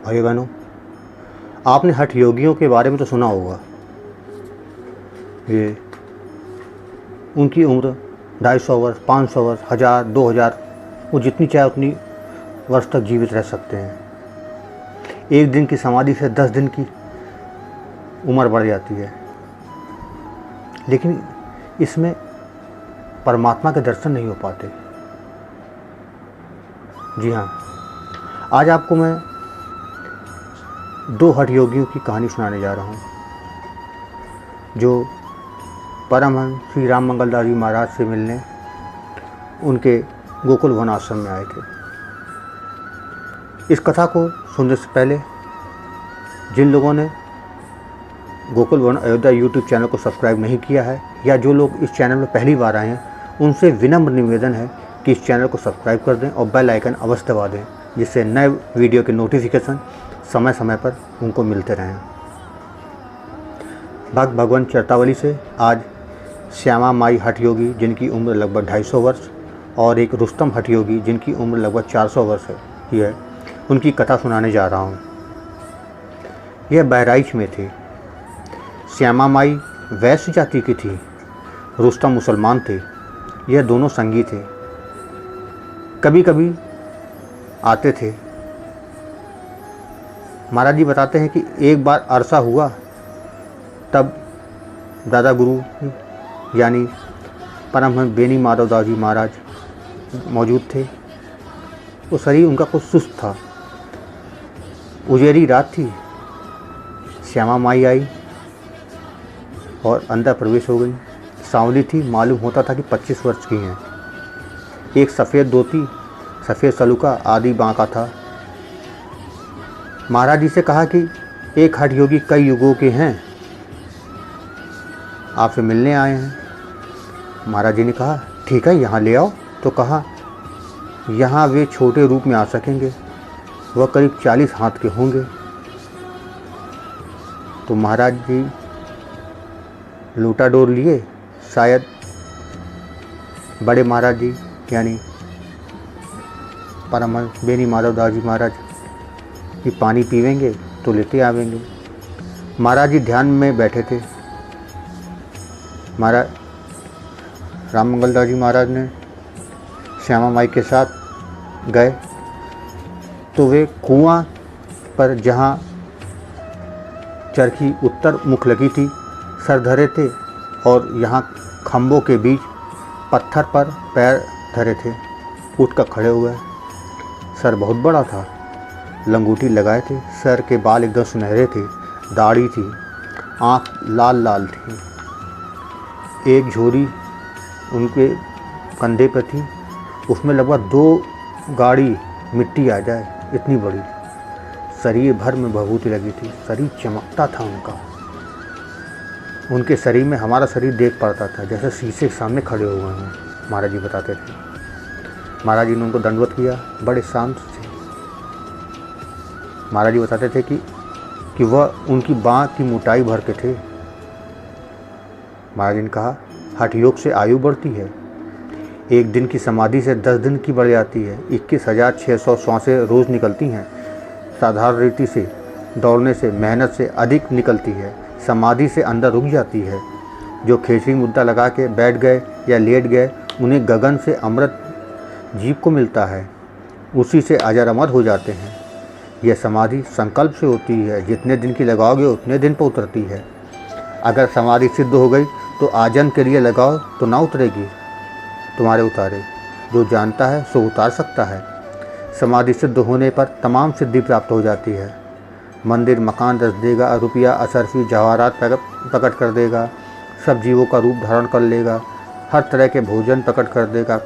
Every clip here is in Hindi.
भाइयों बहनों, आपने हठ योगियों के बारे में तो सुना होगा। ये उनकी उम्र 250 वर्ष, 500 वर्ष, 1000, 2000, वो जितनी चाहे उतनी वर्ष तक जीवित रह सकते हैं। एक दिन की समाधि से 10 दिन की उम्र बढ़ जाती है। लेकिन इसमें परमात्मा के दर्शन नहीं हो पाते। जी हाँ, आज आपको मैं 2 हठ योगियों की कहानी सुनाने जा रहा हूँ, जो परमहंस श्री राम मंगल दास जी महाराज से मिलने उनके गोकुल वन आश्रम में आए थे। इस कथा को सुनने से पहले जिन लोगों ने Gokul one Ayodhya YouTube channel को सब्सक्राइब नहीं किया है, या जो लोग इस चैनल में पहली बार आए हैं, उनसे विनम्र निवेदन है कि इस चैनल को सब्सक्राइब कर दें और बेल आइकन अवश्य दबा दें, जिससे नए वीडियो के नोटिफिकेशन समय समय पर उनको मिलते रहें। भक्त भगवान चरतावली से आज श्यामा माई हठ योगी, जिनकी उम्र लगभग 250 वर्ष, और एक रुस्तम हठ योगी, जिनकी उम्र लगभग 400 वर्ष है, उनकी कथा सुनाने जा रहा हूँ। यह बहराइच में थे। श्यामा माई वैश्य जाति की थी, रुस्तम मुसलमान थे। यह दोनों संगी थे। कभी कभी आते थे। महाराज जी बताते हैं कि एक बार अरसा हुआ, तब दादा गुरु यानी परमहंस बेनी माधव दास जी महाराज मौजूद थे। वो शरीर उनका कुछ सुस्त था। उजेरी रात थी। श्यामा माई आई और अंदर प्रवेश हो गई। सांवली थी, मालूम होता था कि 25 वर्ष की हैं। एक सफ़ेद धोती, सफ़ेद सलूका आदि बांका था। महाराज जी से कहा कि एक हठ योगी कई युगों के हैं, आपसे मिलने आए हैं। महाराज जी ने कहा ठीक है, यहाँ ले आओ। तो कहा यहाँ वे छोटे रूप में आ सकेंगे, वह करीब 40 हाथ के होंगे। तो महाराज जी लूटा डोर लिए। शायद बड़े महाराज जी यानी परमहंस बेनी माधव दास जी महाराज कि पानी पीवेंगे तो लेते आवेंगे। महाराज जी ध्यान में बैठे थे। महाराज राम मंगल दास जी महाराज ने श्यामा माई के साथ गए तो वे कुआं पर, जहाँ चरखी उत्तर मुख लगी थी, सर धरे थे और यहाँ खम्भों के बीच पत्थर पर पैर धरे थे। उठकर खड़े हुए। सर बहुत बड़ा था, लंगूटी लगाए थे, सर के बाल एकदम सुनहरे थे, दाढ़ी थी, आँख लाल लाल थी। एक झोरी उनके कंधे पर थी, उसमें लगभग 2 गाड़ी मिट्टी आ जाए इतनी बड़ी। शरीर भर में भभूति लगी थी, शरीर चमकता था उनका। उनके शरीर में हमारा शरीर देख पड़ता था, जैसे शीशे के सामने खड़े हुए हैं। महाराज जी बताते थे। महाराज जी ने उनको दंडवत किया, बड़े शांत थे। महाराज जी बताते थे कि वह उनकी बाँह की मोटाई भर के थे। महाराज जी ने कहा हठ योग से आयु बढ़ती है। एक दिन की समाधि से 10 दिन की बढ़ जाती है। 21,600 श्वासें रोज़ निकलती हैं। साधारण रीति से दौड़ने से, मेहनत से अधिक निकलती है। समाधि से अंदर रुक जाती है। जो खेसरी मुद्दा लगा के बैठ गए या लेट गए, उन्हें गगन से अमृत जीव को मिलता है, उसी से अजर अमर हो जाते हैं। यह समाधि संकल्प से होती है। जितने दिन की लगाओगे उतने दिन पर उतरती है। अगर समाधि सिद्ध हो गई तो आजन्म के लिए लगाओ तो ना उतरेगी, तुम्हारे उतारे। जो जानता है सो उतार सकता है। समाधि सिद्ध होने पर तमाम सिद्धि प्राप्त हो जाती है। मंदिर मकान रच देगा, रुपया असरफी जवाहरात प्रकट कर देगा, सब जीवों का रूप धारण कर लेगा, हर तरह के भोजन प्रकट कर देगा,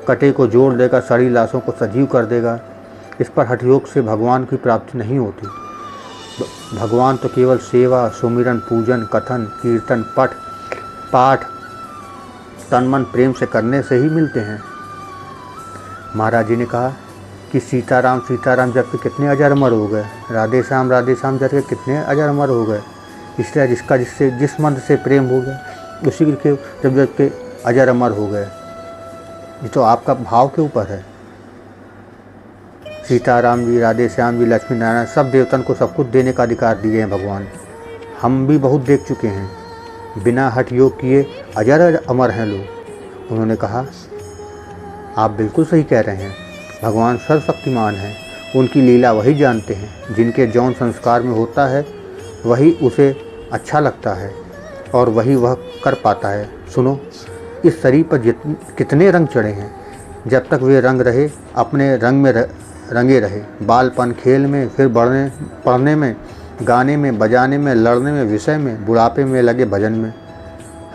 कटे को जोड़ देगा, सड़ी लाशों को सजीव कर देगा। इस पर हठ योग से भगवान की प्राप्ति नहीं होती। भगवान तो केवल सेवा, सुमिरन, पूजन, कथन, कीर्तन, पाठ तन मन प्रेम से करने से ही मिलते हैं। महाराज जी ने कहा कि सीताराम सीताराम जब के कितने अजर अमर हो गए, राधे श्याम जब के कितने अजर अमर हो गए। इसलिए जिस मंत्र से प्रेम हो गया, उसी के जब के अजर अमर हो गए। ये तो आपका भाव के ऊपर है। सीताराम जी, राधे श्याम जी, लक्ष्मी नारायण, सब देवतन को सब कुछ देने का अधिकार दिए हैं भगवान। हम भी बहुत देख चुके हैं, बिना हठ योग किए अजर अमर हैं लोग। उन्होंने कहा आप बिल्कुल सही कह रहे हैं, भगवान सर्वशक्तिमान हैं, उनकी लीला वही जानते हैं। जिनके जौन संस्कार में होता है वही उसे अच्छा लगता है और वही वह कर पाता है। सुनो, इस शरीर पर कितने रंग चढ़े हैं, जब तक वे रंग रहे अपने रंग में रंगे रहे। बालपन खेल में, फिर पढ़ने में, गाने में, बजाने में, लड़ने में, विषय में, बुढ़ापे में लगे भजन में।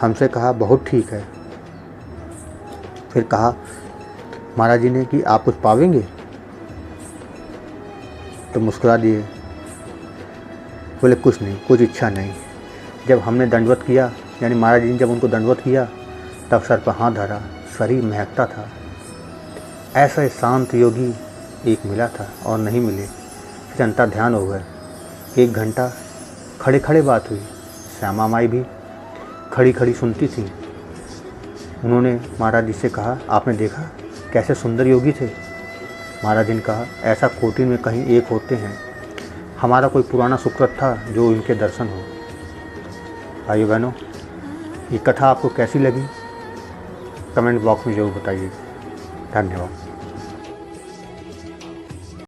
हमसे कहा बहुत ठीक है। फिर कहा महाराज जी ने कि आप कुछ पावेंगे? तो मुस्कुरा दिए, बोले कुछ नहीं, कुछ इच्छा नहीं। जब हमने दंडवत किया, यानी महाराज जी ने जब उनको दंडवत किया, तब सर पर हाथ धरा, शरीर महकता था। ऐसा शांत योगी एक मिला था और नहीं मिले। जनता ध्यान हो गए। 1 घंटा खड़े खड़े बात हुई। श्यामा माई भी खड़ी खड़ी सुनती थी। उन्होंने महाराज जी से कहा आपने देखा कैसे सुंदर योगी थे? महाराज जी ने कहा ऐसा कोटि में कहीं एक होते हैं, हमारा कोई पुराना सुकृत था जो इनके दर्शन हो। भाइयों बहनों, ये कथा आपको कैसी लगी कमेंट बॉक्स में ज़रूर बताइए। धन्यवाद।